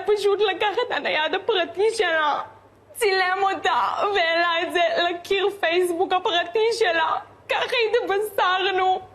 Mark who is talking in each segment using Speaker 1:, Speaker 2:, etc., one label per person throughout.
Speaker 1: פשוט לקח את הנייד הפרטי שלה, צילם אותה והעלה את זה לקיר פייסבוק הפרטי שלה. ככה התבשרנו.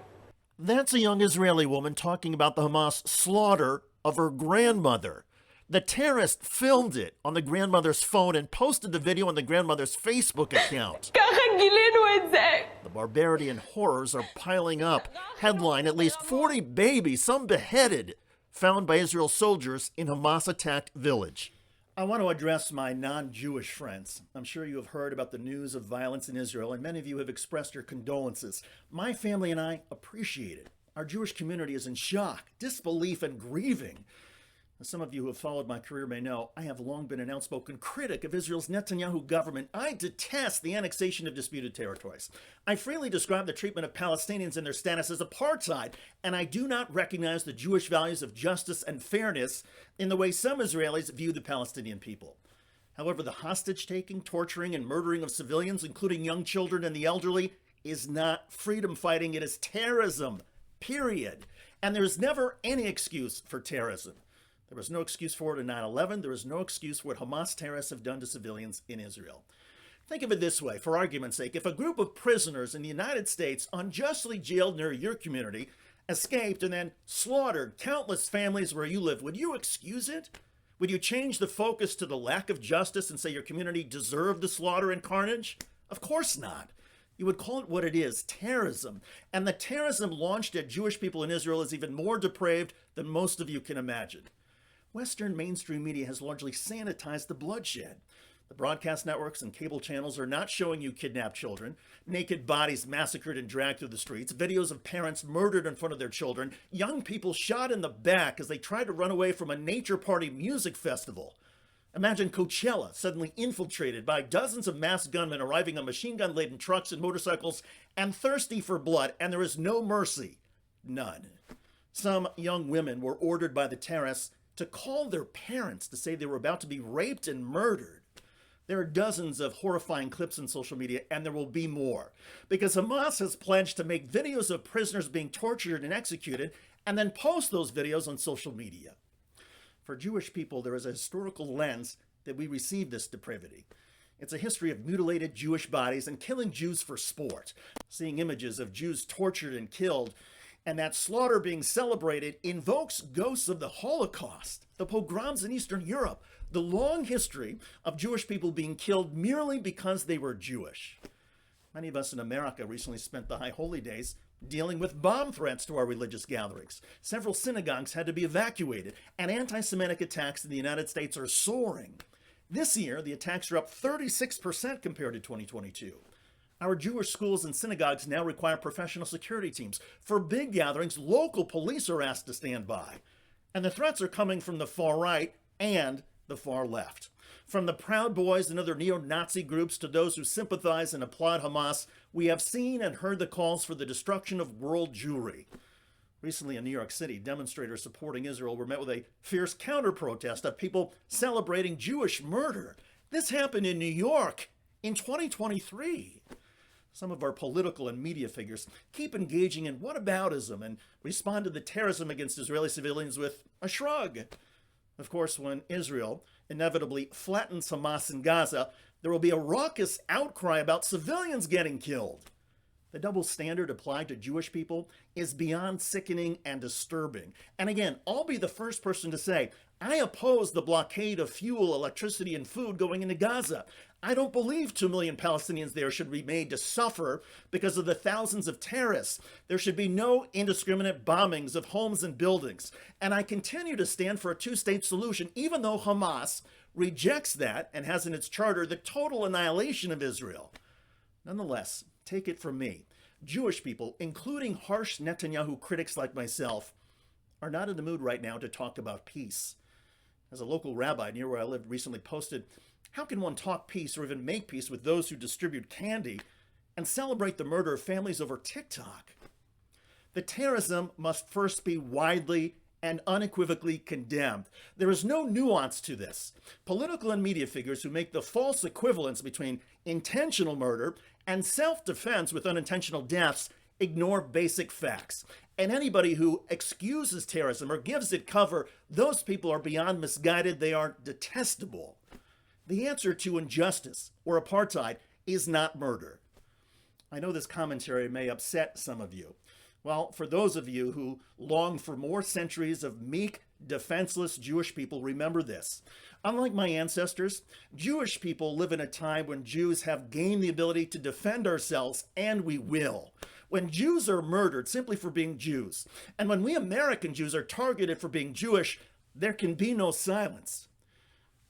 Speaker 2: That's a young Israeli woman talking about the Hamas slaughter of her grandmother. The terrorist filmed it on the grandmother's phone and posted the video on the grandmother's Facebook account.
Speaker 1: ככה גילינו את זה.
Speaker 2: The barbarity and horrors are piling up. Headline, at least 40 babies, some beheaded, found by Israel soldiers in Hamas-attacked village. I want to address my non-Jewish friends. I'm sure you have heard about the news of violence in Israel, and many of you have expressed your condolences. My family and I appreciate it. Our Jewish community is in shock, disbelief, and grieving. As some of you who have followed my career may know, I have long been an outspoken critic of Israel's Netanyahu government. I detest the annexation of disputed territories. I freely describe the treatment of Palestinians and their status as apartheid, and I do not recognize the Jewish values of justice and fairness in the way some Israelis view the Palestinian people. However, the hostage-taking, torturing, and murdering of civilians, including young children and the elderly, is not freedom fighting. It is terrorism, period. And there is never any excuse for terrorism. There was no excuse for it in 9/11. There is no excuse for what Hamas terrorists have done to civilians in Israel. Think of it this way, for argument's sake. If a group of prisoners in the United States unjustly jailed near your community escaped and then slaughtered countless families where you live, would you excuse it? Would you change the focus to the lack of justice and say your community deserved the slaughter and carnage? Of course not. You would call it what it is, terrorism. And the terrorism launched at Jewish people in Israel is even more depraved than most of you can imagine. Western mainstream media has largely sanitized the bloodshed. The broadcast networks and cable channels are not showing you kidnapped children, naked bodies massacred and dragged through the streets, videos of parents murdered in front of their children, young people shot in the back as they tried to run away from a nature party music festival. Imagine Coachella suddenly infiltrated by dozens of masked gunmen arriving on machine gun-laden trucks and motorcycles and thirsty for blood, and there is no mercy. None. Some young women were ordered by the terrorists to call their parents to say they were about to be raped and murdered. There are dozens of horrifying clips on social media, and there will be more, because Hamas has pledged to make videos of prisoners being tortured and executed, and then post those videos on social media. For Jewish people, there is a historical lens that we receive this depravity. It's a history of mutilated Jewish bodies and killing Jews for sport. Seeing images of Jews tortured and killed, and that slaughter being celebrated invokes ghosts of the Holocaust, the pogroms in Eastern Europe, the long history of Jewish people being killed merely because they were Jewish. Many of us in America recently spent the High Holy Days dealing with bomb threats to our religious gatherings. Several synagogues had to be evacuated, and anti-Semitic attacks in the United States are soaring. This year, the attacks are up 36% compared to 2022. Our Jewish schools and synagogues now require professional security teams. For big gatherings, local police are asked to stand by. And the threats are coming from the far right and the far left. From the Proud Boys and other neo-Nazi groups to those who sympathize and applaud Hamas, we have seen and heard the calls for the destruction of world Jewry. Recently in New York City, demonstrators supporting Israel were met with a fierce counter-protest of people celebrating Jewish murder. This happened in New York in 2023. Some of our political and media figures keep engaging in whataboutism and respond to the terrorism against Israeli civilians with a shrug. Of course, when Israel inevitably flattens Hamas in Gaza, there will be a raucous outcry about civilians getting killed. The double standard applied to Jewish people is beyond sickening and disturbing. And again, I'll be the first person to say, I oppose the blockade of fuel, electricity, and food going into Gaza. I don't believe 2 million Palestinians there should be made to suffer because of the thousands of terrorists. There should be no indiscriminate bombings of homes and buildings. And I continue to stand for a two-state solution, even though Hamas rejects that and has in its charter the total annihilation of Israel. Nonetheless, take it from me, Jewish people, including harsh Netanyahu critics like myself, are not in the mood right now to talk about peace. As a local rabbi near where I lived recently posted, how can one talk peace or even make peace with those who distribute candy and celebrate the murder of families over TikTok? The terrorism must first be widely and unequivocally condemned. There is no nuance to this. Political and media figures who make the false equivalence between intentional murder and self-defense with unintentional deaths ignore basic facts. And anybody who excuses terrorism or gives it cover, those people are beyond misguided. They are detestable. The answer to injustice or apartheid is not murder. I know this commentary may upset some of you. Well, for those of you who long for more centuries of meek, defenseless Jewish people, remember this. Unlike my ancestors, Jewish people live in a time when Jews have gained the ability to defend ourselves, and we will. When Jews are murdered simply for being Jews, and when we American Jews are targeted for being Jewish, there can be no silence.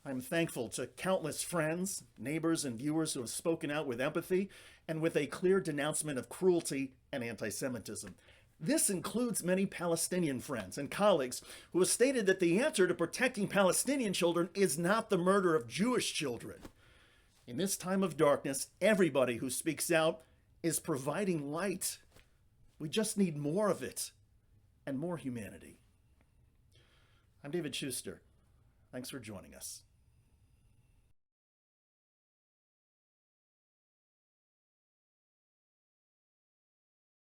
Speaker 2: I'm thankful to countless friends, neighbors, and viewers who have spoken out with empathy and with a clear denouncement of cruelty and anti-Semitism. This includes many Palestinian friends and colleagues who have stated that the answer to protecting Palestinian children is not the murder of Jewish children. In this time of darkness, everybody who speaks out is providing light. We just need more of it and more humanity. I'm David Shuster. Thanks for joining us.